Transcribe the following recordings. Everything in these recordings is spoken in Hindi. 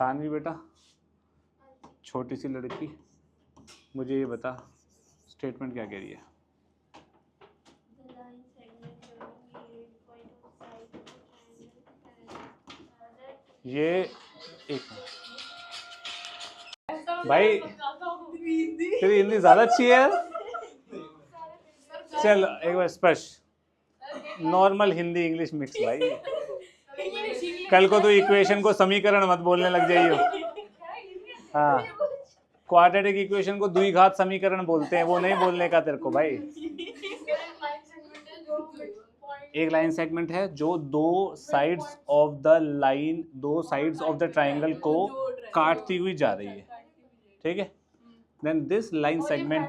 सानवी बेटा, छोटी सी लड़की, मुझे ये बता स्टेटमेंट क्या कह रही है। ये एक भाई तेरी हिंदी ज्यादा अच्छी है यार। चल एक बार स्पष्ट नॉर्मल हिंदी इंग्लिश मिक्स भाई। कल को तो इक्वेशन को समीकरण मत बोलने लग जाइयो। हाँ, क्वाड्रेटिक इक्वेशन को द्विघात समीकरण बोलते हैं, वो नहीं बोलने का तेरे को भाई। एक लाइन सेगमेंट है जो दो साइड्स ऑफ द लाइन, दो साइड्स ऑफ द ट्राइंगल को काटती हुई जा रही है, ठीक है। देन दिस लाइन सेगमेंट,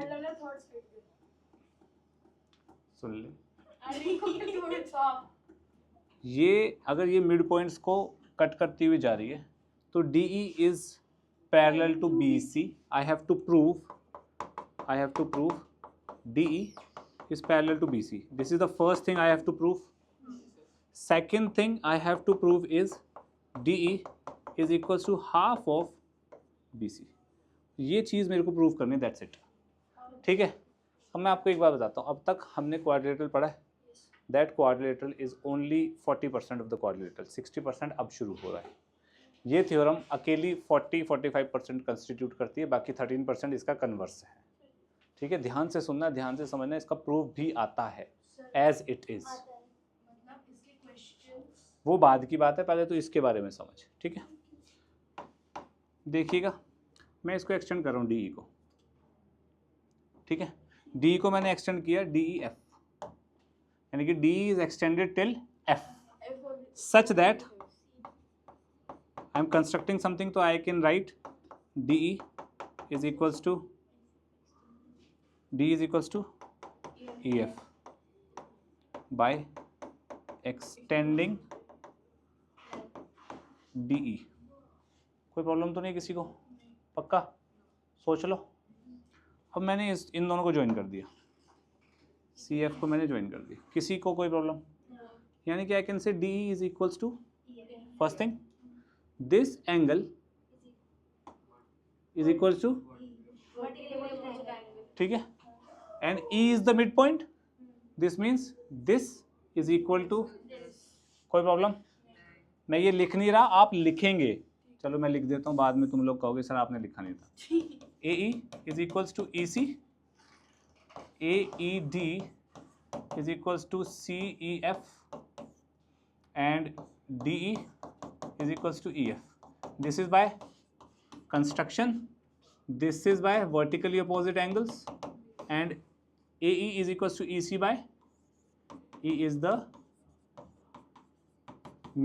सुन ले, ये अगर ये मिड पॉइंट्स को कट करती हुई जा रही है तो DE is parallel to BC। I have to prove DE is parallel to BC. This is the first thing I have to prove. Second thing I have to prove is DE is equals to half of BC. ये चीज़ मेरे को प्रूव करनी, that's it. ठीक है। अब मैं आपको एक बात बताता हूँ, अब तक हमने क्वाड्रिलेटरल पढ़ा है। That quadrilateral is only 40% of the quadrilateral, 60% अब शुरू हो रहा है। ये थ्योरम अकेली 40-45% कंस्टिट्यूट करती है, बाकी 13% इसका कन्वर्स है। ठीक है, ध्यान से सुनना, ध्यान से समझना, इसका प्रूफ भी आता है एज इट इज। वो बाद की बात है, पहले तो इसके बारे में समझ। ठीक है, देखिएगा मैं इसको एक्सटेंड कर रहा हूँ DE को। ठीक है, DE को मैंने एक्सटेंड किया DEF, यानी कि DE is extended till F such that I am constructing something, तो I can write DE is equals to D is equals to EF by extending DE। कोई प्रॉब्लम तो नहीं किसी को? पक्का सोच लो। अब मैंने इन दोनों को ज्वाइन कर दिया, CF को मैंने ज्वाइन कर दिया, किसी को कोई प्रॉब्लम? यानी कि आई कैन से DE is equals to first thing this angle is equals to, ठीक है, and E is the midpoint, this means this is equal to, कोई प्रॉब्लम? मैं ये लिख नहीं रहा, आप लिखेंगे। चलो मैं लिख देता हूँ, बाद में तुम लोग कहोगे सर आपने लिखा नहीं था। AE is equals to EC, AED is equals to CEF and DE is equals to EF. This is by construction, this is by vertically opposite angles, and AE is equals to EC by E is the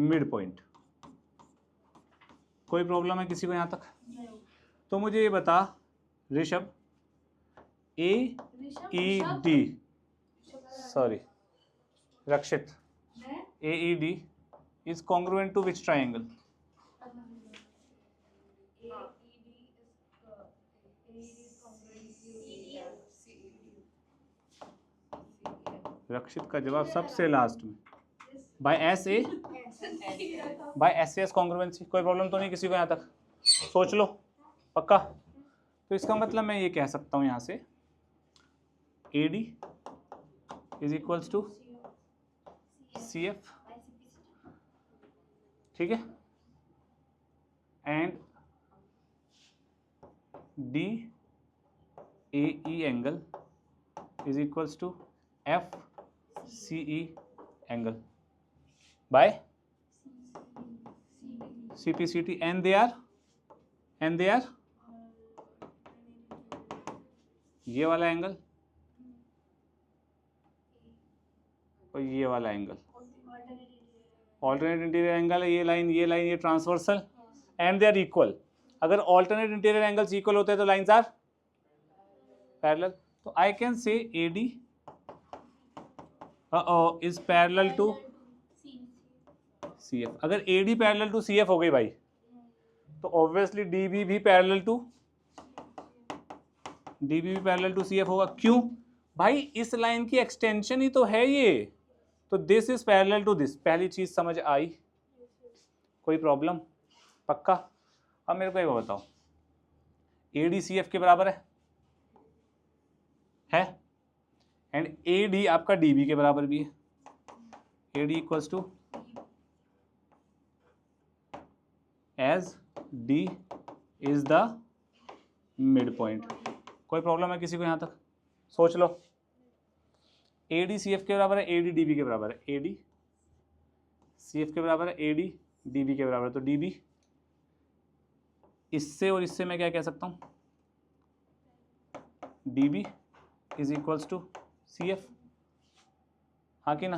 midpoint। कोई प्रॉब्लम है किसी को यहाँ तक? तो मुझे ये बता Rishabh, AED, sorry Rakshit, AED is congruent to which triangle? रक्षित का जवाब सबसे लास्ट में, बाय SAS कॉन्ग्रुएंसी। कोई प्रॉब्लम तो नहीं किसी को यहाँ तक? सोच लो, पक्का? तो इसका मतलब मैं ये कह सकता हूँ यहाँ से AD is equals to CF, ठीक है, and DAE angle is equals to FCE angle by CPCT, and they are ये वाला एंगल और ये वाला एंगल ऑल्टरनेट इंटीरियर एंगल है। ये लाइन ये transversal, and they are equal. अगर ऑल्टरनेट इंटीरियर एंगल्स इक्वल होते हैं तो लाइंस आर पैरेलल। तो I can say AD is parallel to CF। अगर AD पैरेलल टू CF हो गई भाई, तो ऑब्वियसली DB भी पैरेलल टू CF होगा। क्यों भाई? इस लाइन की एक्सटेंशन ही तो है ये, तो this is parallel to this. पहली चीज समझ आई? कोई प्रॉब्लम? पक्का? अब मेरे को एक बात बताओ, ADCF के बराबर है एंड AD आपका DB के बराबर भी है. AD equals to as D is the mid point. कोई प्रॉब्लम है किसी को यहाँ तक? सोच लो. ADCF के बराबर है, AD DB के बराबर है. ADCF के बराबर है, AD DB के बराबर है. तो DB इससे और इससे मैं क्या कह सकता हूँ, DB is equals to CF. हाँ कि ना?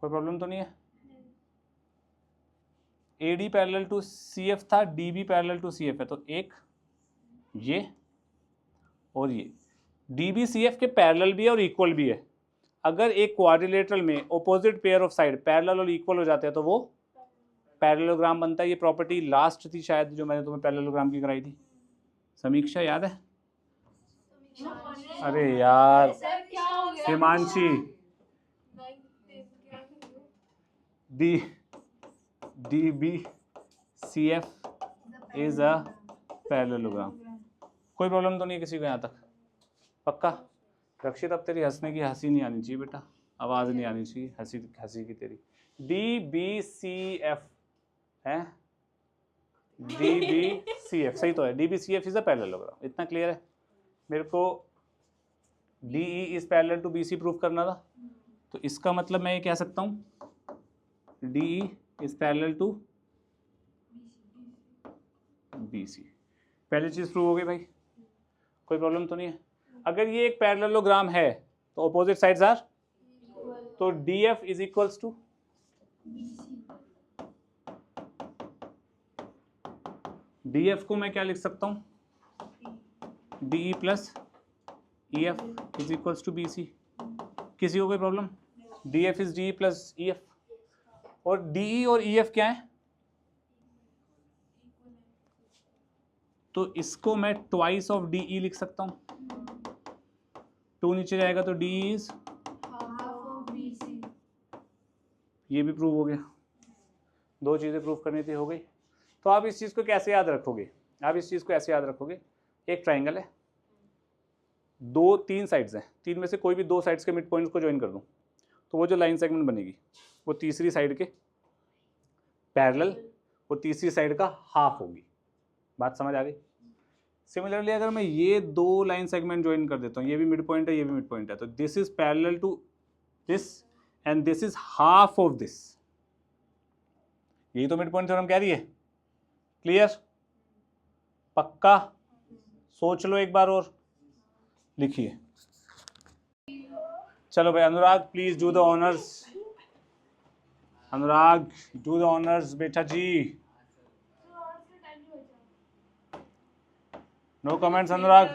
कोई प्रॉब्लम तो नहीं है? AD पैरेलल टू CF था, DB पैरेलल टू CF है. तो एक ये और ये DB CF के पैरेलल भी है और इक्वल भी है. अगर एक क्वाड्रिलेटरल में opposite pair of side parallel और इक्वल हो जाते हैं तो वो पैरेललोग्राम बनता है. ये प्रॉपर्टी लास्ट थी शायद जो मैंने तुम्हें पैरेललोग्राम की कराई थी. समीक्षा याद है? अरे यार Himanshi, DB CF is a parallelogram. कोई प्रॉब्लम तो नहीं है किसी को यहाँ तक? पक्का? रक्षित अब तेरी हंसने की हंसी नहीं आनी चाहिए बेटा, आवाज़ नहीं आनी चाहिए हंसी की तेरी. DBCF है, DBCF सही तो है. DBCF is a parallelogram. इतना क्लियर है? मेरे को DE is parallel to BC proof करना था. तो इसका मतलब मैं ये कह सकता हूँ DE is parallel to BC. पहली चीज़ प्रूव हो गई भाई. कोई प्रॉब्लम तो नहीं है? अगर ये एक पैरेललोग्राम है तो ऑपोजिट साइड्स आर, तो DF is equals to DF को मैं क्या लिख सकता हूँ, DE plus EF is equals to BC. किसी को कोई problem? DF is DE plus EF. और DE और EF क्या है? तो इसको मैं ट्वाइस ऑफ DE लिख सकता हूँ. 2 नीचे जाएगा तो DE इज ये भी प्रूव हो गया. 2 चीज़ें प्रूव करनी थी, हो गई. तो आप इस चीज़ को कैसे याद रखोगे? आप इस चीज़ को ऐसे याद रखोगे, एक ट्राइंगल है, 3 साइड्स हैं, 3 में से कोई भी 2 साइड्स के मिड पॉइंट्स को ज्वाइन कर दूं तो वो जो लाइन सेगमेंट बनेगी वो तीसरी साइड के पैरेलल और तीसरी साइड का हाफ होगी. बात समझ आ गई? सिमिलरली अगर मैं ये 2 लाइन सेगमेंट ज्वाइन कर देता हूँ, ये भी मिड पॉइंट है, ये भी मिड पॉइंट है, तो this is parallel to this and this is half of this. यही तो मिड पॉइंट थ्योरम कह रही है. क्लियर? पक्का? सोच लो एक बार और लिखिए. चलो भाई Anurag please do the honours. Anurag do the honours बेटा जी. नो कमेंट्स अनुराग.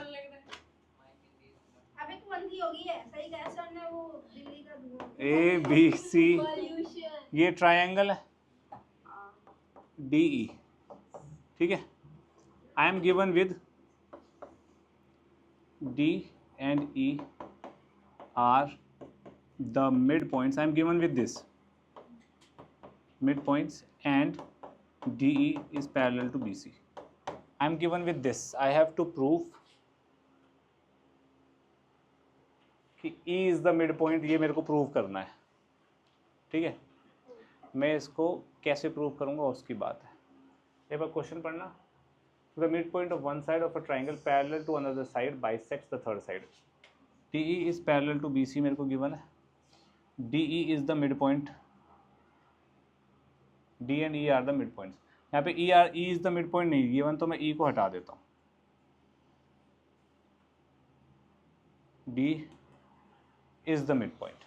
अबे तू अंधी हो गई है. सही कहा सर ने, वो दिल्ली का धुआं. ABC ये ट्रायंगल है DE. ठीक है? I am given with D and E are the midpoints. I am given with this midpoints and DE is parallel to BC. I am given with this. I have to prove कि E is the midpoint. ये मेरे को प्रूव करना है. ठीक है? मैं इसको कैसे प्रूव करूँगा उसकी बात है. एक बार क्वेश्चन पढ़ना. The midpoint of one side of a triangle parallel to another side bisects the third side. DE is parallel to BC मेरे को given है. DE is the midpoint. D and E are the midpoints. यहाँ पे E is the midpoint नहीं given तो मैं E को हटा देता हूँ. D is the midpoint.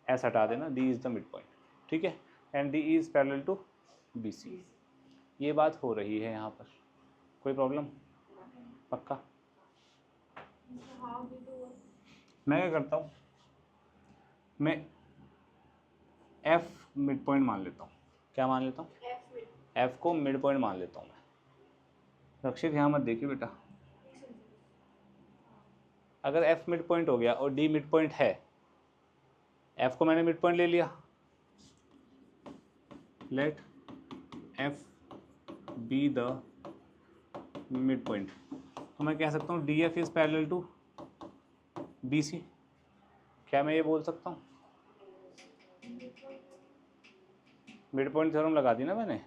ऐसा हटा देना. D is the midpoint. ठीक है? And DE is parallel to BC. ये बात हो रही है यहाँ पर. कोई प्रॉब्लम? पक्का? मैं क्या करता हूँ, मैं F मिड पॉइंट मान लेता हूँ. क्या मान लेता हूँ? F को मिड पॉइंट मान लेता हूँ मैं. रक्षित यहाँ मत देखिए बेटा. अगर F मिड पॉइंट हो गया और D मिड पॉइंट है, F को मैंने मिड पॉइंट ले लिया, let F be the mid point. तो मैं कह सकता हूँ D F is parallel to B C. क्या मैं ये बोल सकता हूँ? मिड पॉइंट थ्योरम लगा दी ना मैंने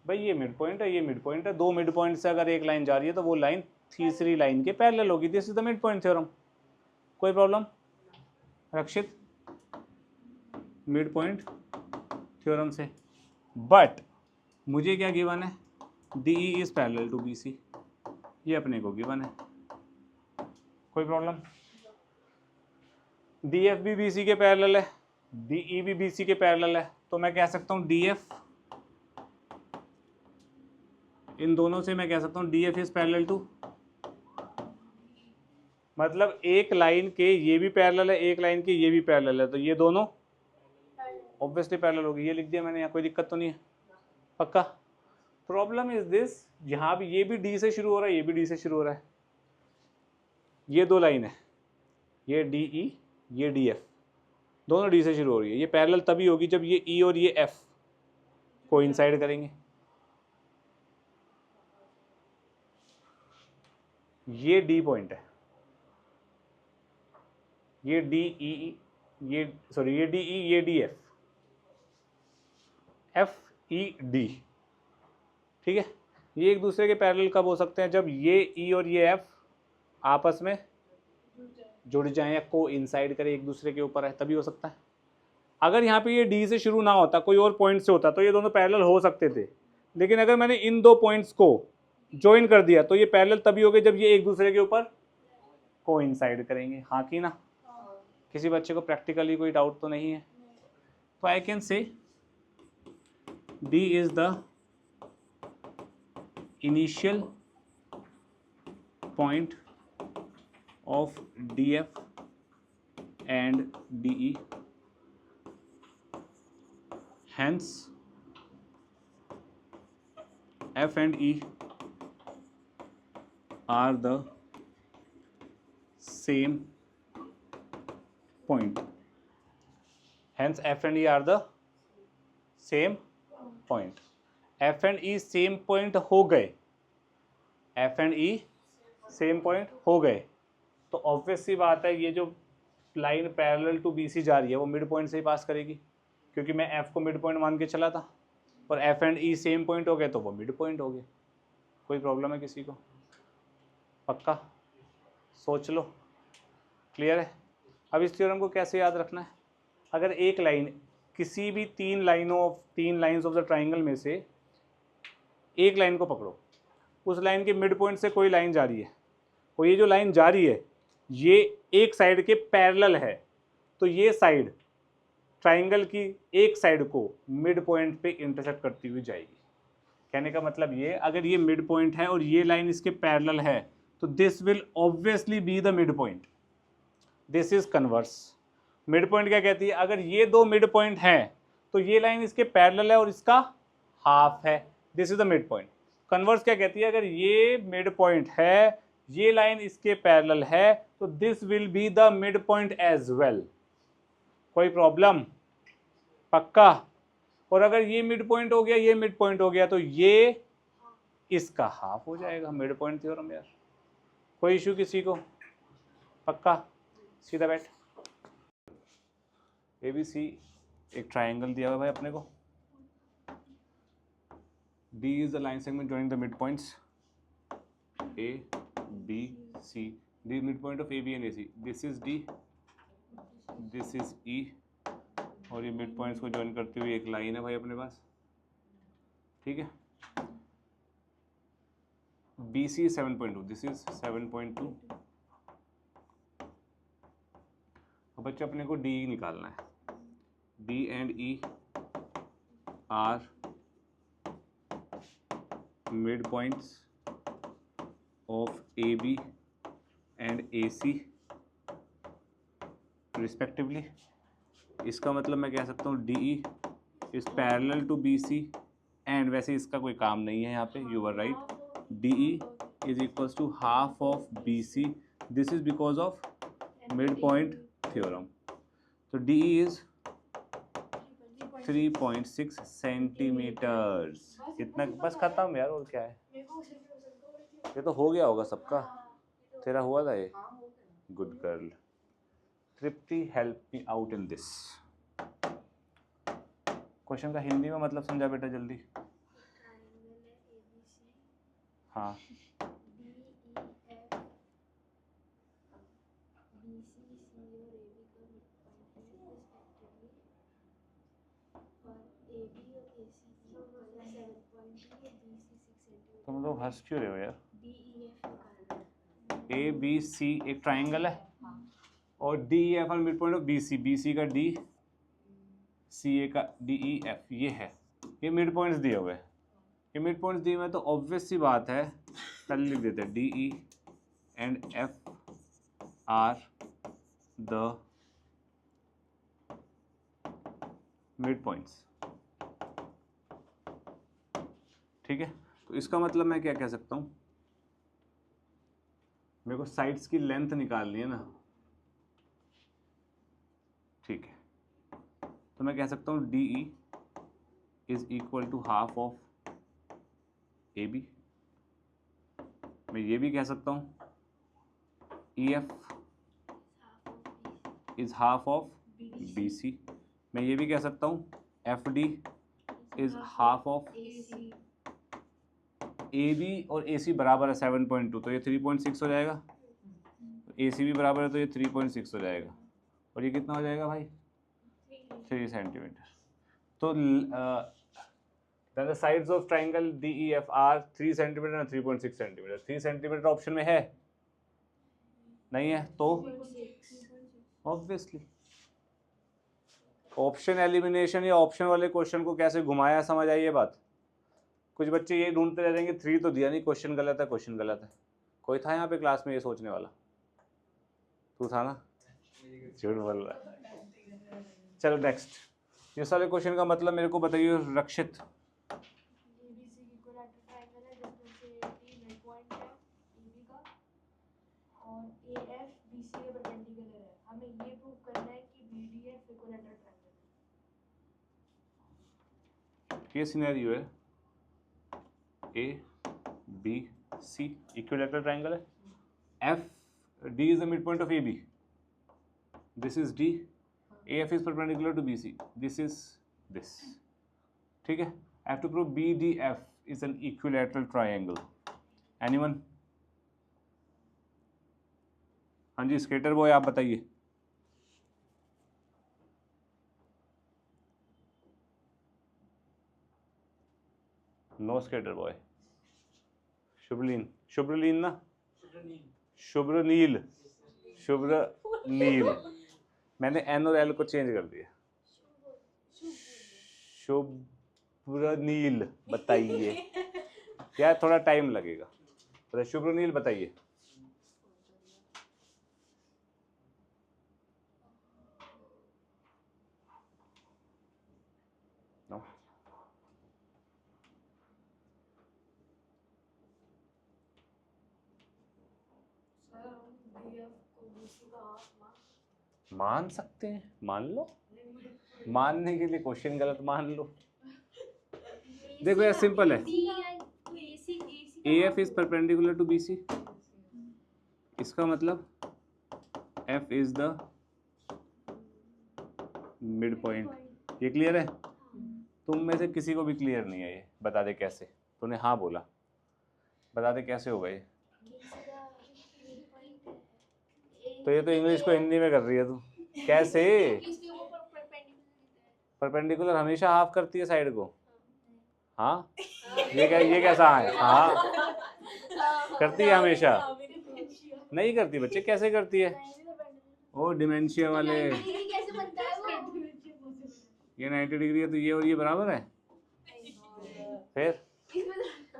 भाई। ये मिड पॉइंट है, ये मिड पॉइंट है, दो मिड पॉइंट से अगर एक लाइन जा रही है तो वो लाइन तीसरी लाइन के पैरेलल होगी। This is the mid point theorem. कोई problem Rakshit? Mid point theorem से। बट मुझे क्या गिवन है? D E is parallel to B C, ये अपने को गिवन है। कोई प्रॉब्लम? डी एफ भी बी सी के पैरेलल है, डी ई भी बी सी के पैरेलल है, तो मैं कह सकता हूँ डी एफ, इन दोनों से मैं कह सकता हूँ D F is parallel to, मतलब एक लाइन के ये भी पैरेलल है, एक लाइन के ये भी पैरेलल है, तो ये दोनों ऑब्वियसली पैरेलल होगी। ये लिख दिया मैंने, यहाँ कोई दिक्कत तो नहीं है? पक्का? प्रॉब्लम इज दिस, यहाँ भी ये भी डी से शुरू हो रहा है, ये भी डी से शुरू हो रहा है, ये दो लाइन है, ये डी ई, ये डी एफ, दोनों डी से शुरू हो रही है। ये पैरेलल तभी होगी जब ये ई और ये एफ कोइंसाइड करेंगे। ये डी पॉइंट है, ये डी ई, ये सॉरी ये डी ई, ये D F, F E D, ठीक है। ये एक दूसरे के पैरेलल कब हो सकते हैं? जब ये ई और ये एफ आपस में जुड़ जाएं या को इनसाइड करें, एक दूसरे के ऊपर है, तभी हो सकता है। अगर यहाँ पे ये डी से शुरू ना होता, कोई और पॉइंट से होता, तो ये दोनों पैरेलल हो सकते थे। लेकिन अगर मैंने इन दो पॉइंट्स को ज्वाइन कर दिया तो ये पैरेलल तभी हो गए जब ये एक दूसरे के ऊपर को इनसाइड करेंगे। हाँ कि ना? किसी बच्चे को प्रैक्टिकली कोई डाउट तो नहीं है? तो आई कैन से D is the initial point of DF and DE, hence F and E are the same point. Hence F and E are the same point. F and E same point हो गए, F and E same point हो गए, तो ऑब्वियस सी बात है ये जो line parallel to B C जा रही है वो मिड पॉइंट से ही पास करेगी, क्योंकि मैं एफ को मिड पॉइंट मान के चला था, और F and E same point हो गए तो वो मिड पॉइंट हो गए। कोई प्रॉब्लम है किसी को? पक्का? सोच लो। क्लियर है? अब इस थ्योरम को कैसे याद रखना है? अगर एक लाइन किसी भी तीन लाइन्स ऑफ द ट्राइंगल में से एक लाइन को पकड़ो, उस लाइन के मिड पॉइंट से कोई लाइन जा रही है, और ये जो लाइन जा रही है ये एक साइड के पैरेलल है, तो ये साइड ट्राइंगल की एक साइड को मिड पॉइंट पे इंटरसेक्ट करती हुई जाएगी। कहने का मतलब ये, अगर ये मिड पॉइंट है और ये लाइन इसके पैरेलल है तो this will obviously B the mid point. This is converse. Mid point क्या कहती है? अगर ये दो मिड पॉइंट हैं तो ये लाइन इसके पैरेलल है और इसका हाफ है, this is the mid point. Converse क्या कहती है? अगर ये मिड पॉइंट है, ये लाइन इसके पैरेलल है, तो this will be the mid point as well. कोई प्रॉब्लम? पक्का? और अगर ये मिड पॉइंट हो गया, ये मिड पॉइंट हो गया, तो ये इसका हाफ हो जाएगा। मिड पॉइंट थ्योरम यार। कोई इशू किसी को? पक्का? सीधा बैठ। ABC एक ट्राइंगल दिया हुआ भाई अपने को। D is the line segment joining the midpoints A, B, C. The midpoint of A, B and AC. This is D, this is E, और ये मिड पॉइंट्स को ज्वाइन करती हुई एक लाइन है भाई अपने पास, ठीक है। BC 7.2, this is 7.2। अब बच्चे अपने को D निकालना है। D and E are midpoints of AB and AC respectively। इसका मतलब मैं कह सकता हूँ DE is parallel to BC and वैसे इसका कोई काम नहीं है यहाँ पे, you are right। DE is equals to half of BC, this is because of midpoint theorem। तो DE is 3.6 सेंटीमीटर्स। इतना बस खत्म यार, और क्या है। ये तो हो गया होगा सबका, तेरा हुआ था ये। Good girl. Tripti help me out in this. Question का हिंदी में मतलब समझा बेटा जल्दी। हाँ तुम लोग हंस क्यों रहे हो यार। ए बी सी एक ट्राइंगल है और D E F mid point of B C, B C का डी, सी ए का डी ई एफ, ये है। ये मिड पॉइंट्स दिए हुए हैं, ये मिड पॉइंट्स दिए हुए हैं तो ऑब्वियस सी बात है, पहले लिख देते हैं D E and F R the mid points. ठीक है, तो इसका मतलब मैं क्या कह सकता हूँ, मेरे को साइड्स की लेंथ निकालनी है ना। ठीक है, तो मैं कह सकता हूँ D E is equal to half of A B. मैं ये भी कह सकता हूँ E F is half of B C. मैं ये भी कह सकता हूँ F D is half of A B, और ए सी बराबर है 7.2, तो ये 3.6 हो जाएगा। ए सी भी बराबर है तो ये 3.6 हो जाएगा, और ये कितना हो जाएगा भाई 3 सेंटीमीटर। तो the sides of triangle D E F R 3 centimetre और 3.6 सेंटीमीटर। 3 सेंटीमीटर ऑप्शन में है नहीं है, तो ऑब्वियसली ऑप्शन एलिमिनेशन या ऑप्शन वाले क्वेश्चन को कैसे घुमाया, समझ आई ये बात। कुछ बच्चे ये ढूंढते रह जाएंगे 3 तो दिया नहीं, क्वेश्चन गलत है, क्वेश्चन गलत है। कोई था यहाँ पे क्लास में ये सोचने वाला? तू था ना, झूठ बोल रहा है। चलो नेक्स्ट, ये सारे क्वेश्चन का मतलब मेरे को बताइए रक्षित। ये सिनेरियो है A B C equilateral triangle है, F D is the mid point of A B, this is D, A F is perpendicular to B C, this is this. ठीक है, I have to prove B D F is an equilateral triangle. Anyone? हाँ जी स्केटर बॉय आप बताइए। No skater boy. Shubhleen, Shubhraleen ना, शुभ्रनील, शुभ्रनील। मैंने एन और एल को चेंज कर दिया। शुभ्रनील बताइए। यार थोड़ा टाइम लगेगा, तो शुभ्रनील बताइए। मान सकते हैं, मान लो, मानने के लिए क्वेश्चन गलत मान लो। देखो यार सिंपल है, A F is perpendicular to B C, इसका मतलब F is the mid point. ये क्लियर है? तुम में से किसी को भी क्लियर नहीं है ये? बता दे कैसे। तूने हाँ बोला, बता दे कैसे होगा ये। तो ये तो इंग्लिश को हिंदी में कर रही है तू, कैसे? परपेंडिकुलर हमेशा हाफ करती है साइड को। हाँ ये कैसा है? हाँ करती है हमेशा। नहीं करती बच्चे, कैसे करती है? ओ डिमेंशिया वाले, ये 90 डिग्री है तो ये और ये बराबर है। फिर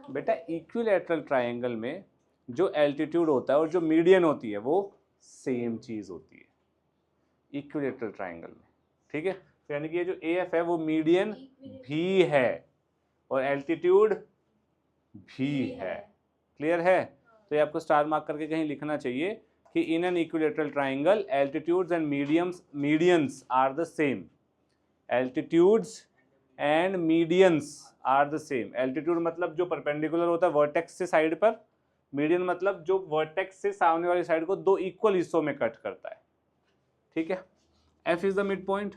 बेटा इक्विलैटरल ट्राइंगल में जो एल्टीट्यूड होता है और जो मीडियन होती है वो सेम चीज होती है इक्विलैटरल ट्राइंगल में। ठीक है, तो यानी कि ये जो ए एफ है वो मीडियन भी है और एल्टीट्यूड भी है। क्लियर है? तो ये आपको स्टार मार्क करके कहीं लिखना चाहिए कि in an equilateral triangle altitudes and medians are the same. Altitudes and medians are the same. Altitude मतलब जो परपेंडिकुलर होता है वर्टेक्स से साइड पर, मीडियन मतलब जो वर्टेक्स से सामने वाली साइड को दो इक्वल हिस्सों में कट करता है, ठीक है। F is the mid point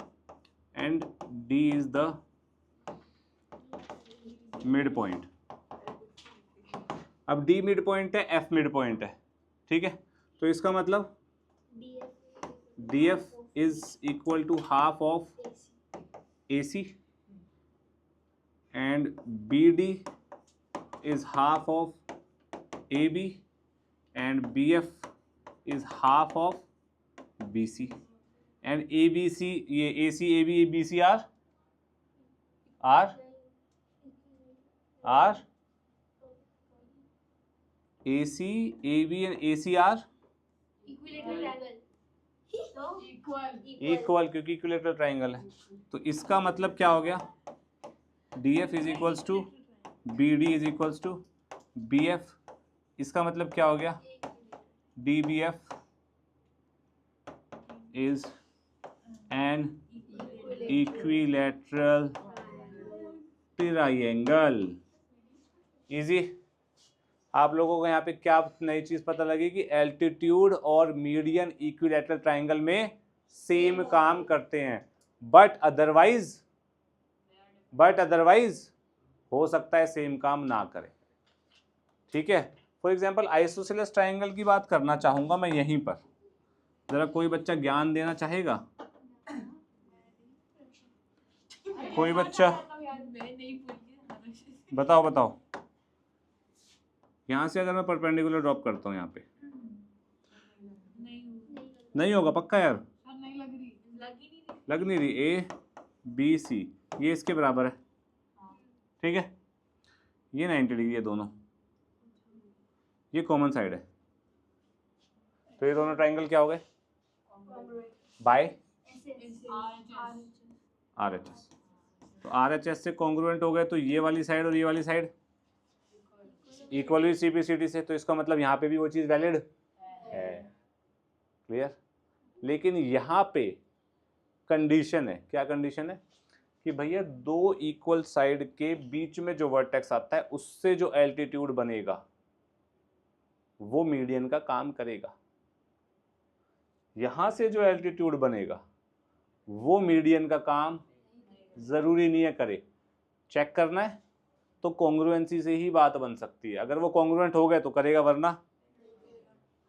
and D is the mid point. अब D मिड पॉइंट है, F मिड पॉइंट है, ठीक है। तो इसका मतलब DF is equal to half of AC and BD is half of AB and BF is half of BC and ABC, ये AC, AB, BC are AC, AB and AC are equal, क्योंकि इक्विलेटरल ट्राइंगल है। तो इसका मतलब क्या हो गया, DF is equals to BD is equals to BF। इसका मतलब क्या हो गया, DBF is an equilateral triangle. Easy. आप लोगों को यहाँ पे क्या नई चीज पता लगी कि एल्टीट्यूड और मीडियन इक्विलेटरल ट्राइंगल में सेम काम करते हैं, बट अदरवाइज हो सकता है सेम काम ना करें, ठीक है। फॉर एग्जांपल आइसोसेलेस ट्राइंगल की बात करना चाहूंगा मैं यहीं पर, जरा कोई बच्चा ज्ञान देना चाहेगा? कोई बच्चा बताओ। यहाँ से अगर मैं परपेंडिकुलर ड्रॉप करता हूँ यहाँ पे, नहीं होगा पक्का यार? लग नहीं रही। ABC ये इसके बराबर है, ठीक है। ये 90 डिग्री है दोनों, ये कॉमन साइड है, तो ये दोनों ट्राइंगल क्या हो गए, बाय RHS। तो RHS से कॉन्ग्रुएंट हो गए, तो ये वाली साइड और ये वाली साइड इक्वल हुई CPCD से, तो इसका मतलब यहाँ पे भी वो चीज़ वैलिड है। क्लियर? लेकिन यहाँ पे कंडीशन है, क्या कंडीशन है कि भैया दो इक्वल साइड के बीच में जो वर्टेक्स आता है उससे जो एल्टीट्यूड बनेगा वो मीडियन का काम करेगा। यहां से जो एल्टीट्यूड बनेगा वो मीडियन का काम जरूरी नहीं है करे। चेक करना है तो कॉन्ग्रुएंसी से ही बात बन सकती है, अगर वो कॉन्ग्रुएंट हो गए तो करेगा, वरना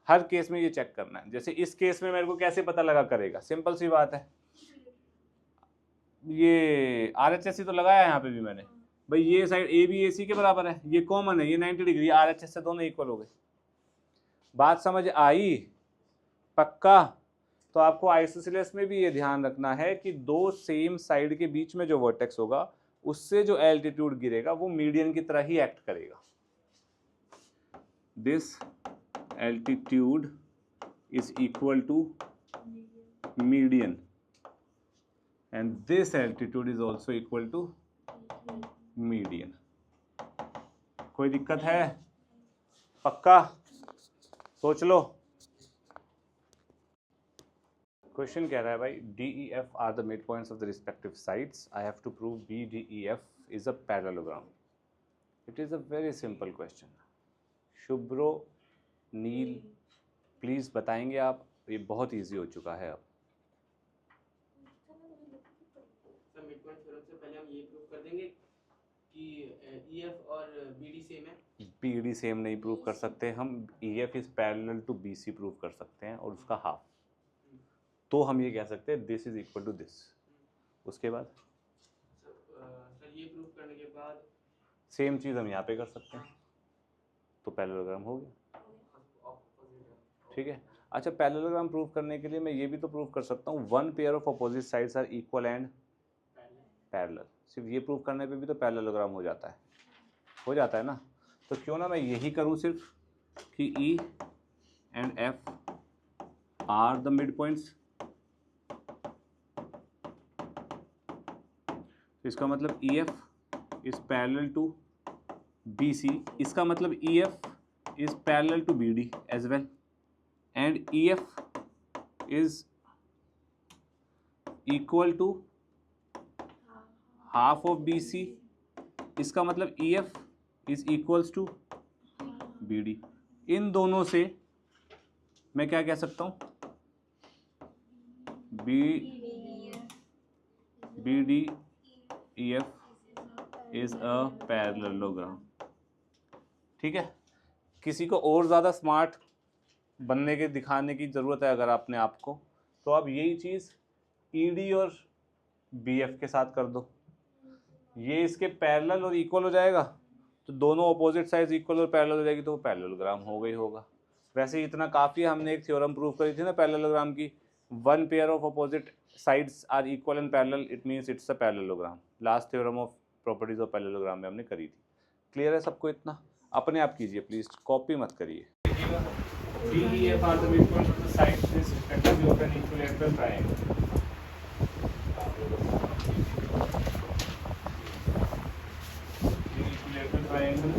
हर केस में ये चेक करना है। जैसे इस केस में मेरे को कैसे पता लगा करेगा, सिंपल सी बात है, ये RHS ही तो लगाया है यहाँ पे भी मैंने, भाई ये साइड ABAC के बराबर है, ये कॉमन है, ये 90 डिग्री, RHS से दोनों इक्वल हो गए। बात समझ आई? पक्का? तो आपको आइसोसेलेस में भी ये ध्यान रखना है कि दो सेम साइड के बीच में जो वर्टेक्स होगा उससे जो एल्टीट्यूड गिरेगा वो मीडियन की तरह ही एक्ट करेगा। This altitude is equal to median and this altitude is also equal to median। कोई दिक्कत है? पक्का? सोच लो। क्वेश्चन कह रहा है भाई DEF are the midpoints of the respective sides. I have to prove BDEF is a parallelogram. It is a very simple question. Shubhro, Neel, please बताएंगे आप? ये बहुत इजी हो चुका है अब। मिडपॉइंट थ्योरम से पहले हम ये प्रूव कर देंगे कि EF और BD सेम है। BD सेम नहीं प्रूव कर सकते हम, EF is parallel to BC prove कर सकते हैं और उसका हाफ। तो हम ये कह सकते हैं this is equal to this. उसके बाद सर ये प्रूव करने के बाद सेम चीज़ हम यहाँ पे कर सकते हैं, तो पैरेललोग्राम हो गया, ठीक है। अच्छा, पैरेललोग्राम प्रूव करने के लिए मैं ये भी तो प्रूव कर सकता हूँ one pair of opposite sides are equal and parallel. सिर्फ ये प्रूव करने पे भी तो पैरेललोग्राम हो जाता है ना। तो क्यों ना मैं यही करूँ सिर्फ कि E and F are the mid points. इसका मतलब EF is parallel to BC, इसका मतलब EF is parallel to BD as well, and EF is equal to half of B C, इसका मतलब E F is equals to B D. इन दोनों से मैं क्या कह सकता हूँ, B D E F is a parallelogram. ठीक है, किसी को और ज़्यादा स्मार्ट बनने के दिखाने की ज़रूरत है अगर आपने आपको, तो आप यही चीज़ ई डी और बी एफ के साथ कर दो, ये इसके पैरेलल और इक्वल हो जाएगा, तो दोनों अपोजिट साइड्स इक्वल और पैरेलल हो जाएगी, तो वो पैरेललोग्राम हो गई होगा। वैसे इतना काफ़ी, हमने एक थ्योरम प्रूव करी थी ना पैरेललोग्राम की, one pair of opposite sides are equal and parallel, it means it's a parallelogram. Last theorem of properties of parallelogram में हमने करी थी। क्लियर है सबको? इतना अपने आप कीजिए प्लीज़, कॉपी मत करिए। DEF are the midpoints of the sides respectively of an equilateral triangle. Equilateral triangle.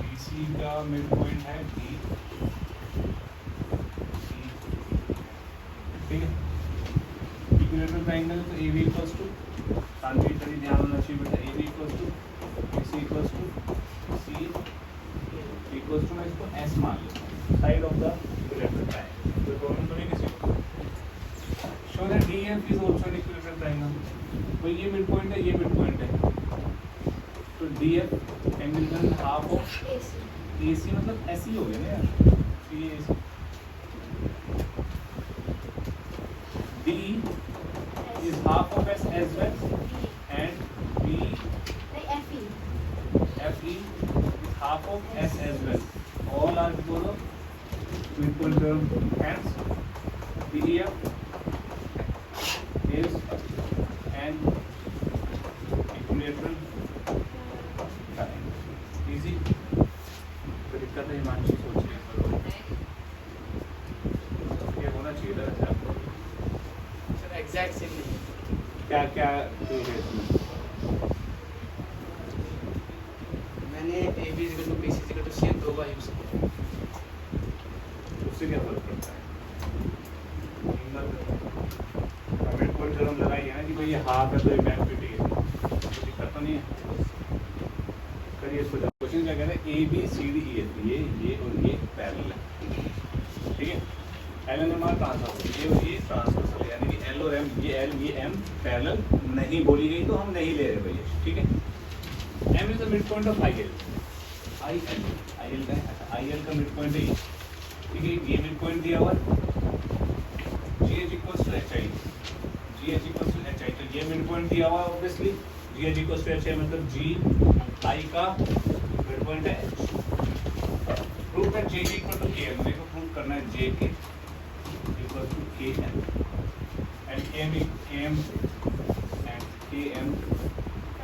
BC का midpoint है D। ठीक है, इक्विलेटरल ट्रायंगल तो ए बी इक्वल्स टू, शांति करी ध्यान होना चाहिए बेटा, A B equals to B C equals to C equals to, मैं इसको एस मान लेता हूँ, side of the equilateral triangle. कोई प्रॉब्लम तो नहीं किसी को? Show that D F is also an equilateral triangle. तो ये मिड पॉइंट है, ये मिड पॉइंट है, तो D F can be given half of A C, मतलब ऐसे ही हो गया ना यार, तो ये AC D is half of S as well, and B FE is half of S as well. All are because of midpoint term. Hence, DEF is an equilateral triangle. Easy? कोई दिक्कत नहीं, हिमांशु सोचिए करो, ये होना चाहिए था वैसे आपको। एग्जैक्ट सेम नहीं। क्या क्या है इसमें? मैंने A B equal to B C equal to C दो बार यूज किया। उससे क्या फर्क पड़ता है? मिडपॉइंट थ्योरम लगाई है ना कि भाई ये हाफ है तो ये मैग्नीट्यूड है, कोई दिक्कत तो नहीं है। करिए इसको। क्वेश्चन क्या कह रहा है, A B C D E F, ये और ये पैरेलल है। ठीक है, L N M are transversal, ये और ये ट्रांसवर्सल, यानी कि एल और एम, ये एल ये एम पैरेलल नहीं बोली गई तो हम नहीं ले रहे भैया। ठीक है, M is the mid point of I L, I L का मिड पॉइंट है ये। ठीक है, ये मिड पॉइंट दिया हुआ G H equals to H I, G H equals to H I, तो ये मिड पॉइंट दिया हुआ है obviously, G H equals to H I, मतलब जी आई का मिड पॉइंट है एच। प्रूफ है J equal to K N, मेरे को प्रूफ करना है जे के equal to K N and के एम एंड के M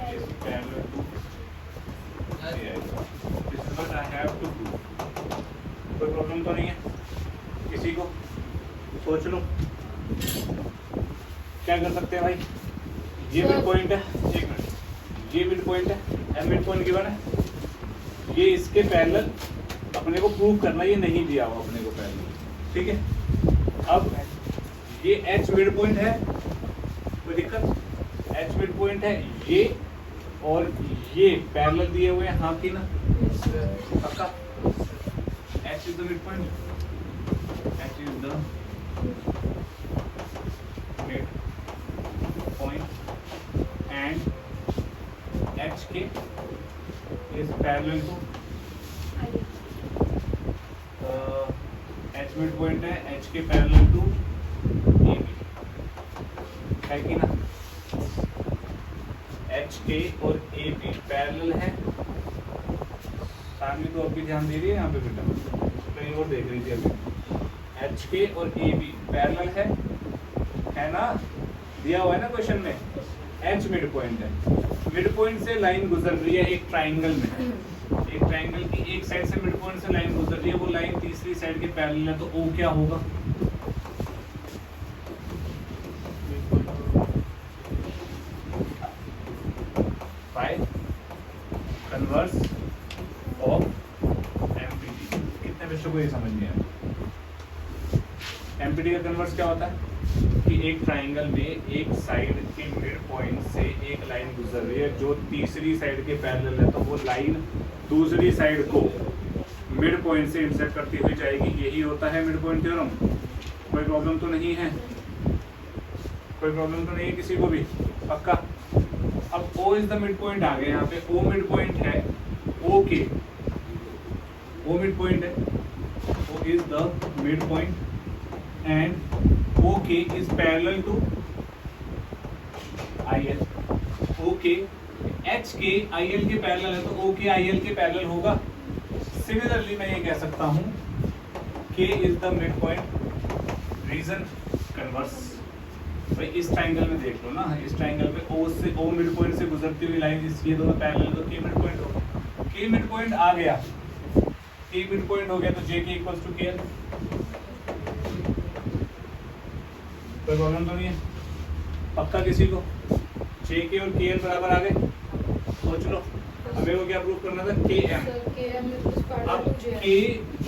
is parallel to AI. This is what I have to do. कोई प्रॉब्लम तो नहीं है किसी को? सोच लो क्या कर सकते हैं भाई। ये मिड पॉइंट है, एक मिनट, ये मिड पॉइंट है, एम मिड पॉइंट गिवन है, ये इसके पैरेलल अपने को प्रूव करना, ये नहीं दिया हुआ अपने को पैरेलल। ठीक है, अब ये एच मिड पॉइंट है, कोई दिक्कत? एच मिड पॉइंट है ये, और ये पैरेलल दिए हुए हैं हाफ की ना, पक्का? H is the mid point, H is the mid point and H K is parallel to, H mid point है, H K parallel to A B, है कि ना? एच के और ए बी पैरेलल है। सामने तो अभी ध्यान दे रही है यहाँ पे बेटा, कहीं और देख रही थी अभी। एच के और ए बी पैरेलल है ना? दिया हुआ है ना क्वेश्चन में, एच मिड पॉइंट है, मिड पॉइंट से लाइन गुजर रही है एक ट्राइंगल में, एक ट्राइंगल की एक साइड से मिड पॉइंट से लाइन गुजर रही है, वो लाइन तीसरी साइड के पैरेलल है, तो ओ क्या होगा? बच्चों को ये समझ नहीं आया। एमपीटी का कन्वर्स क्या होता है कि एक ट्राइंगल में एक साइड के मिड पॉइंट से एक लाइन गुजर रही है जो तीसरी साइड के पैरेलल है, तो वो लाइन दूसरी साइड को मिड पॉइंट से इंटरसेक्ट करती हुई जाएगी। यही होता है मिड पॉइंट थ्योरम। कोई प्रॉब्लम तो नहीं है? कोई प्रॉब्लम तो नहीं है किसी को भी? पक्का? अब O is the mid point आ गया यहाँ पे। O मिड पॉइंट है OK, O मिड पॉइंट है, O is the mid point and OK is parallel to IL. OK HK IL के पैरेलल है तो OK IL के पैरेलल होगा। सिमिलरली मैं ये कह सकता हूँ K is the mid point, reason converse. भाई इस ट्राइंगल में देख लो ना, इस ट्राइंगल पे O मिड पॉइंट से गुजरती हुई लाइन ये दोनों पैरेलल, तो K मिड पॉइंट होगा। K मिड पॉइंट आ गया, K मिड पॉइंट हो गया तो JK इक्वल्स टू KL। कोई प्रॉब्लम तो नहीं है? पक्का किसी को? JK और KL बराबर आ गए? सोच लो हमें को क्या प्रूव करना था? KM। अब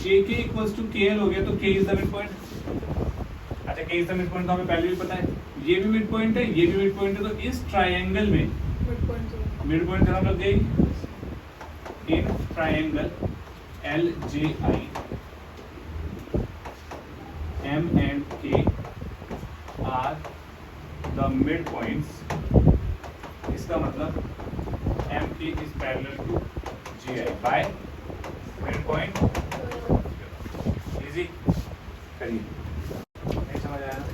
JK इक्वल्स टू KL हो गया तो K is the mid point. अच्छा K is the mid point तो हमें पहले भी पता है, ये भी मिड पॉइंट है, ये भी मिड पॉइंट है, तो इस ट्राइंगल में मिड पॉइंट थ्योरम लग जाएगी। In triangle LJI M and K are the midpoints, इसका मतलब MK is parallel to GI by midpoint। Easy करिए, नहीं समझ आया ना?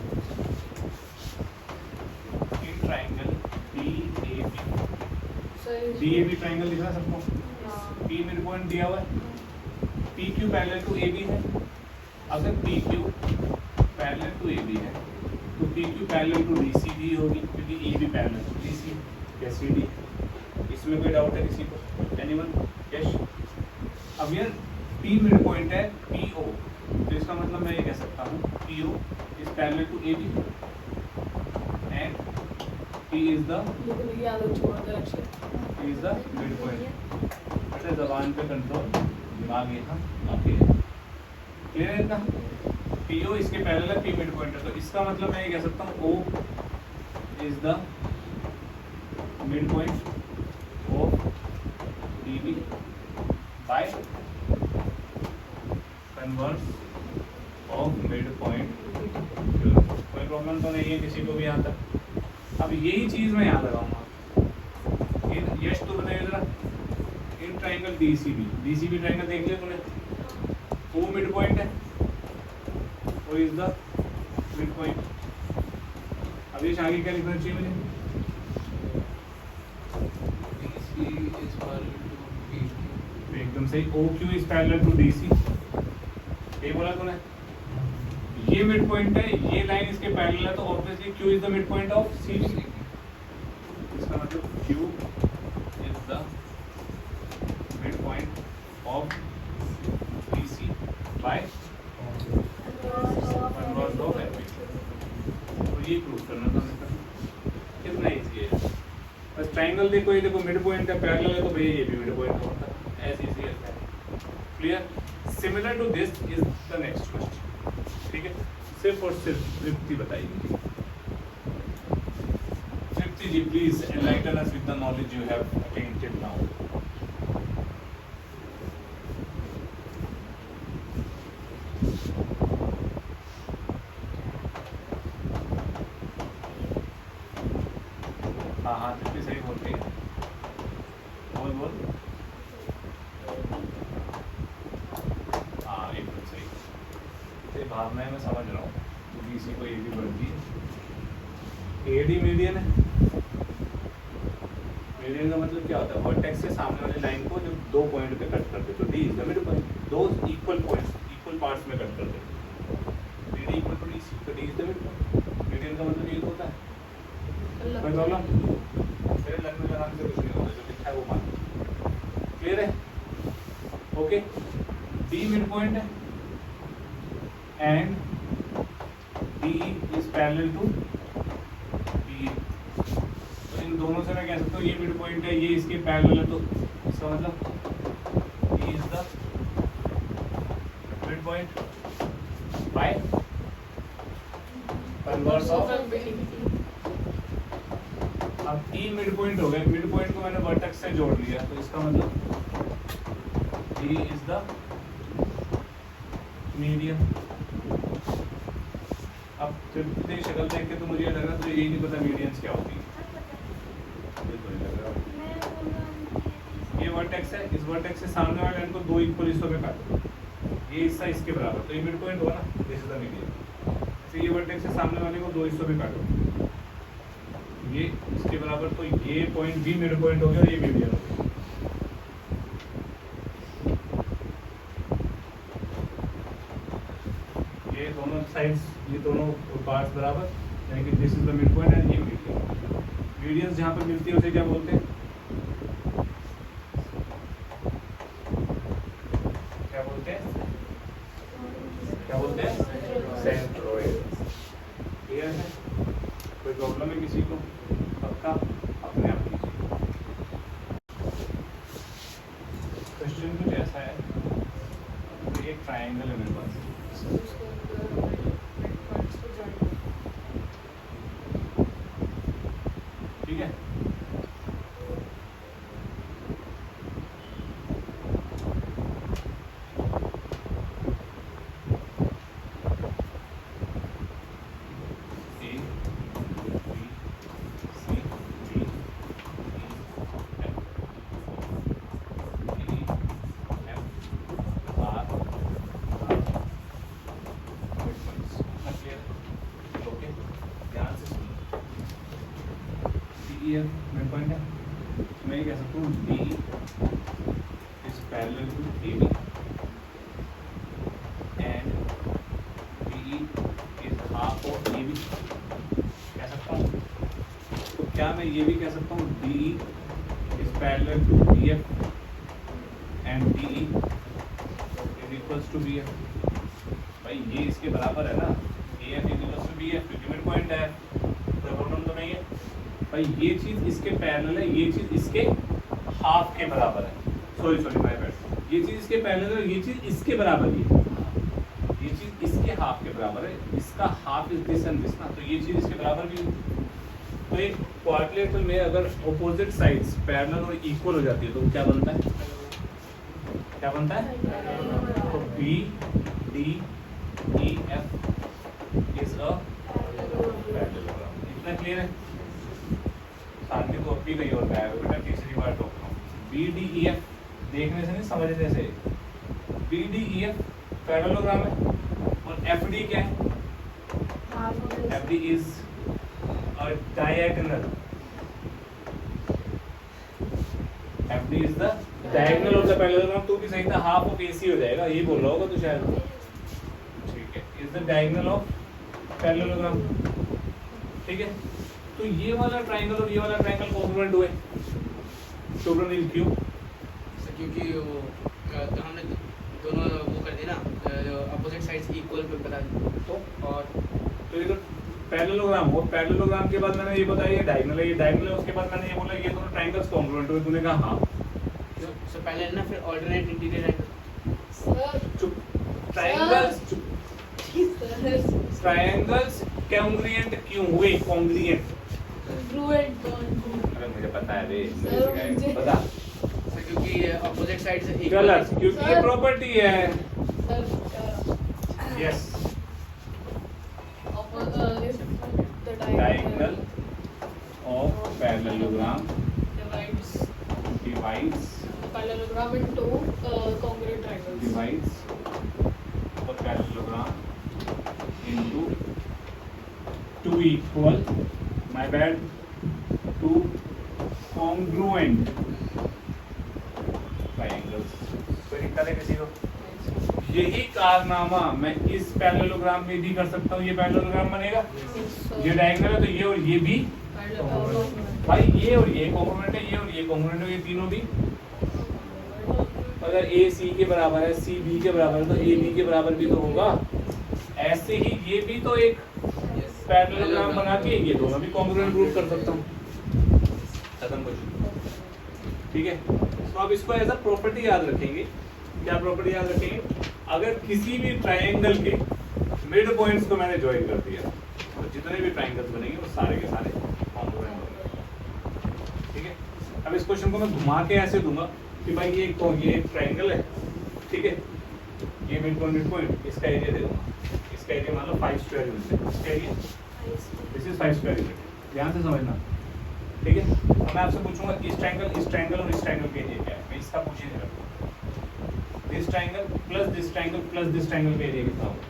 इन ट्राइंगल DAB ट्राइंगल दिख रहा है सबको? P मिड पॉइंट दिया हुआ है, PQ पैरेलल टू AB है। अगर PQ पैरेलल टू AB है तो PQ पैरेलल टू DC भी होगी, क्योंकि AB पैरेलल टू DC या CD। इसमें कोई डाउट है किसी को? एनीवन? यस। अब यार P मिड पॉइंट है PO, तो इसका मतलब मैं ये कह सकता हूँ PO is parallel to AB and P is the mid point. अच्छा जबान पे कंट्रोल, दिमाग यहाँ ओके, क्लियर है इतना? PO इसके पैरेलल है, P मिड पॉइंट है, तो इसका मतलब मैं ये कह सकता हूँ O is the mid point of DB by converse of mid point. कोई प्रॉब्लम तो नहीं है किसी को भी यहाँ तक? अब यही चीज़ मैं यहाँ लगाऊंगा। यश तो बताइए जरा, इन ट्राइंगल DCB ट्राइंगल देख लिया तूने? O मिड पॉइंट है, O is the mid point. अब ये आगे क्या लिखना चाहिए मुझे? एकदम सही, OQ is parallel to DC। ये बोला तूने? ये मिड पॉइंट है, ये लाइन इसके पैरेलल है, तो obviously Q is the mid point of CD। इसका मतलब Q is the mid point of DC by converse of FP। तो ये प्रूव करना था मेरे को। कितना इजी है, बस ट्राइंगल देखो, ये देखो मिड पॉइंट है, पैरेलल है, तो भैया ये भी मिड पॉइंट होता है, as easy as that. Clear? Similar to this is the next question. ठीक है, सिर्फ और सिर्फ तृप्ति बताइए। Tripti ji please enlighten us with the knowledge you have attained till now. हाँ हाँ तृप्ति सही बोल रही है, बोल बोल। हाँ एकदम सही, ये भावनाएं मैं समझ रहा हूँ। तो DC को AB बढ़ती है, AD मीडियन है। मीडियन का मतलब क्या होता है? वर्टेक्स से सामने वाली लाइन को जो दो पॉइंट पे कट करते, तो D is the mid point. दो इक्वल पॉइंट्स इक्वल पार्ट्स में कट करते, BD इक्वल टू DC, तो D is the mid point. Median का मतलब ये होता है। कोई प्रॉब्लम? मेरे लगने लगाने से कुछ नहीं होता, जो लिखा है वो मान। क्लियर है? ओके, D मिड पॉइंट है and D is parallel to BA। तो इन दोनों से मैं कह सकता हूँ ये मिड पॉइंट है, ये इसके पैरेलल है, तो इसका मतलब D is the mid point by converse of. अब ई मिड पॉइंट हो गया, मिड पॉइंट को मैंने वर्टेक्स से जोड़ लिया, तो इसका मतलब D इज द मीडियन। अब जब इतनी शक्ल देख के तो मुझे लग रहा तुझे यही नहीं पता मीडियंस क्या होती है। बिल्कुल नहीं लग रहा। ये वर्टेक्स है, इस वर्टेक्स से सामने वाले लाइन को दो इक्वल हिस्सों में काटो, ये हिस्सा इसके बराबर, तो ये मिड पॉइंट हुआ ना, दिस इज द मीडियन। तो ये वर्टेक्स से सामने वाले को दो हिस्सों में काटो, ये इसके बराबर, तो ये पॉइंट भी मिड पॉइंट हो गया और ये मीडियन हो गया। ये दोनों साइड्स, ये दोनों पार्ट्स बराबर, यानी कि this is the mid point and ये मीडियन। मीडियंस जहाँ पर मिलती है उसे क्या बोलते हैं? क्या बोलते हैं? क्या बोलते हैं? सेंट्रोइड। क्लियर है? कोई प्रॉब्लम है किसी को? पक्का? अपने आप कीजिए। क्वेश्चन कुछ ऐसा है, एक ट्रायंगल है मेरे पास, ठीक है? मैं ये कह सकता हूँ D is parallel to AB and DE is half of AB, कह सकता हूँ। तो क्या मैं ये भी कह सकता हूँ DE is parallel to BF and DE is equals to BF? भाई ये इसके बराबर है ना, AF is equals to BF, क्योंकि मिड पॉइंट है, कोई प्रॉब्लम तो नहीं है भाई। ये चीज इसके पैरेलल है, ये चीज इसके हाफ के बराबर है, सॉरी माय बैड, ये चीज इसके पैरेलल है, ये चीज इसके बराबर है, ये चीज इसके हाफ के बराबर है, इसका half is this and this ना, तो ये चीज इसके बराबर भी है। तो एक क्वाड्रिलेटरल में अगर ऑपोजिट साइड्स पैरेलल और इक्वल हो जाती है तो क्या बनता है? क्या बनता है? तो B D E F is a parallelogram. इतना क्लियर है? सामने को अब भी नहीं होता है बेटा, तीसरी बार टोक रहा हूँ। बी डी ई एफ देखने से नहीं, समझने से। B D E F parallelogram है, और एफ डी क्या है? F D is a diagonal. F D is the diagonal of the parallelogram. तो भी सही था, हाफ ऑफ ए सी हो जाएगा, ये बोल रहा होगा तो शायद, ठीक है, is the diagonal of parallelogram, ठीक है। तो ये वाला ट्रायंगल और ये वाला ट्रायंगल कॉन्ग्रुएंट हुए, स्टूडेंट इज क्यों? क्योंकि वो तो हमने दोनों वो कर दिए ना, अपोजिट साइड्स इक्वल पे बता दी। तो और तो ये तो पैरेललोग्राम हो, पैरेललोग्राम के बाद मैंने ये बताया ये डायगोनल है, ये डायगोनल है, उसके बाद मैंने ये बोला ये दोनों ट्रायंगल्स कॉन्ग्रुएंट हुए, तूने कहा हाँ। तो पहले ना, फिर ऑल्टरनेट इंटीरियर एंगल। चुप, ट्रायंगल्स, ट्रायंगल्स कॉन्ग्रुएंट क्यों हुए? कॉन्ग्रुएंट, अरे मुझे पता है रे, मुझे सिखाया, बता। क्योंकि अपोजिट साइड्स गलत, क्योंकि ये प्रॉपर्टी है। Yes, diagonal of parallelogram divides parallelogram into congruent triangles. divides the parallelogram into two equal, my bad, two congruent triangles। कोई दिक्कत है किसी को? यही कारनामा मैं इस पैरेललोग्राम में भी कर सकता हूँ। ये पैरेललोग्राम बनेगा, ये डायगोनल है तो ये और ये भी भाई, ये और ये कॉन्ग्रुएंट है, ये और ये कॉन्ग्रुएंट है, ये तीनों भी। अगर ए सी के बराबर है, सी बी के बराबर है, तो ए बी के बराबर भी तो होगा। ऐसे ही ये भी तो एक पैरेललोग्राम बना के ये दोनों भी कॉन्ग्रुएंट प्रूव कर सकता हूँ। खत्म कुछ, ठीक है। तो अब इसको एज अ प्रॉपर्टी याद रखेंगे। क्या प्रॉपर्टी याद रखेंगे? अगर किसी भी ट्रायंगल के मिड पॉइंट्स को मैंने ज्वाइन कर दिया तो जितने भी ट्रायंगल्स बनेंगे वो सारे के सारे कॉन्ग्रुएंट होंगे। ठीक है, अब इस क्वेश्चन को मैं घुमा के ऐसे दूंगा कि भाई ये एक ट्रायंगल है, ठीक है, ये मिड पॉइंट इसका एरिया दे दूंगा, इसका एरिया मान लो 5 स्क्वायर यूनिट है, इसका area this is 5 square unit, ध्यान से समझना। ठीक है, अब मैं आपसे पूछूंगा इस ट्रायंगल और इस ट्रायंगल के एरिया क्या है, मैं इसका पूछ ही नहीं रहा। This triangle plus this triangle का एरिया कितना होगा?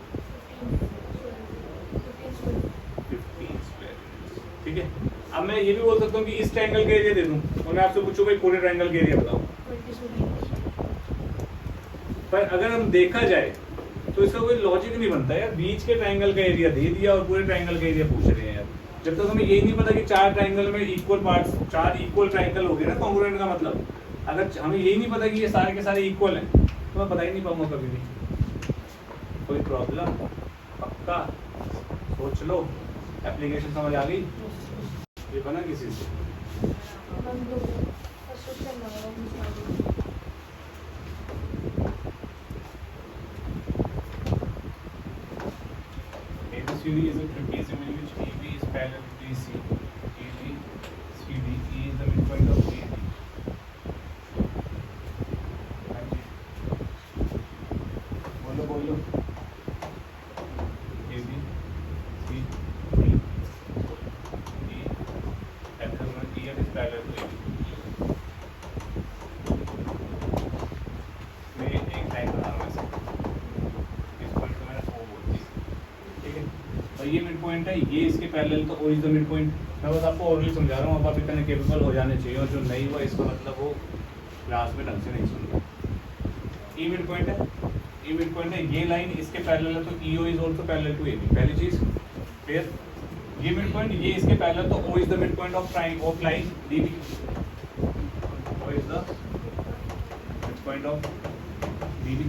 15 स्क्वायर यूनिट्स। ठीक है, अब मैं ये भी बोल सकता हूँ कि इस ट्रायंगल का एरिया दे दूं और मैं आपसे पूछूं भाई पूरे ट्रायंगल का एरिया बताओ। पर अगर हम देखा जाए तो इसका कोई लॉजिक नहीं बनता यार, बीच के ट्रायंगल का एरिया दे दिया और पूरे ट्रायंगल का एरिया पूछ रहे हैं यार। जब तक हमें यही नहीं पता कि 4 ट्रायंगल में इक्वल पार्ट्स, 4 इक्वल ट्रायंगल हो गए ना कॉन्ग्रुएंट का मतलब, अगर हमें यही नहीं पता कि ये सारे के सारे इक्वल हैं तो मैं बता ही नहीं पाऊंगा कभी भी। कोई प्रॉब्लम? पक्का? सोच लो, एप्लीकेशन समझ आ गई? ये बना किसी से? ABCD is a trapezium in which AB is parallel to BC. AB, CD, E is the midpoint of AB. बोलो AB, C, D, E, F is parallel to AB. मैं एक लाइन बना रहा हूँ ऐसे, इस पॉइंट को मैंने O बोल दिया। ठीक है, और ये मिड पॉइंट है, ये इसके पैरेलल तो O is the mid point. मैं बस आपको ओरली समझा रहा हूँ, अब आप इतने केपेबल हो जाने चाहिए, और जो नहीं हुआ इसका मतलब वो क्लास में ढंग से नहीं सुन रहा। ई मिड पॉइंट है, ई मिड पॉइंट है, ये लाइन इसके पैरेलल है तो EO is also parallel to AB। पहली चीज क्लियर। ये मिड पॉइंट ये इसके पैरेलल तो O is the mid point of line DB। O is the mid point of DB।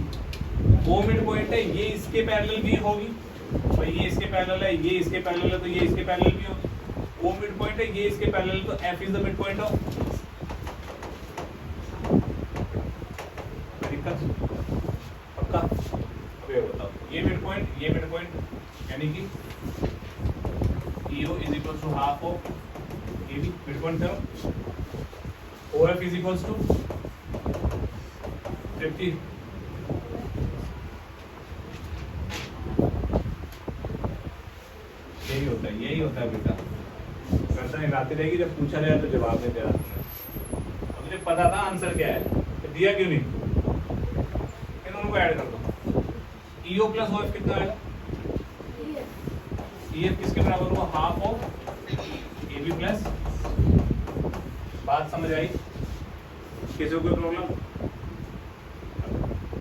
O mid point है, ये इसके पैरेलल भी होगी, तो ये इसके पैरेलल है, ये इसके पैरेलल है तो ये इसके पैरेलल भी होगी। O मिड पॉइंट है, ये इसके पैरेलल तो F is the mid point of. दिक्कत? पक्का? अब ये बताओ, ये मिड पॉइंट यानी कि EO is equals to half of AB, mid point करो। OF is equals to 50। यही होता है बेटा, करता है रात रहेगी, जब पूछा जाए तो जवाब नहीं दे रहा। अब मुझे पता था आंसर क्या है, तो दिया क्यों नहीं? इन दोनों को ऐड कर दो, EO प्लस OF कितना आएगा? EF किसके बराबर हुआ? Half of AB plus. बात समझ आई? किसी को कोई प्रॉब्लम?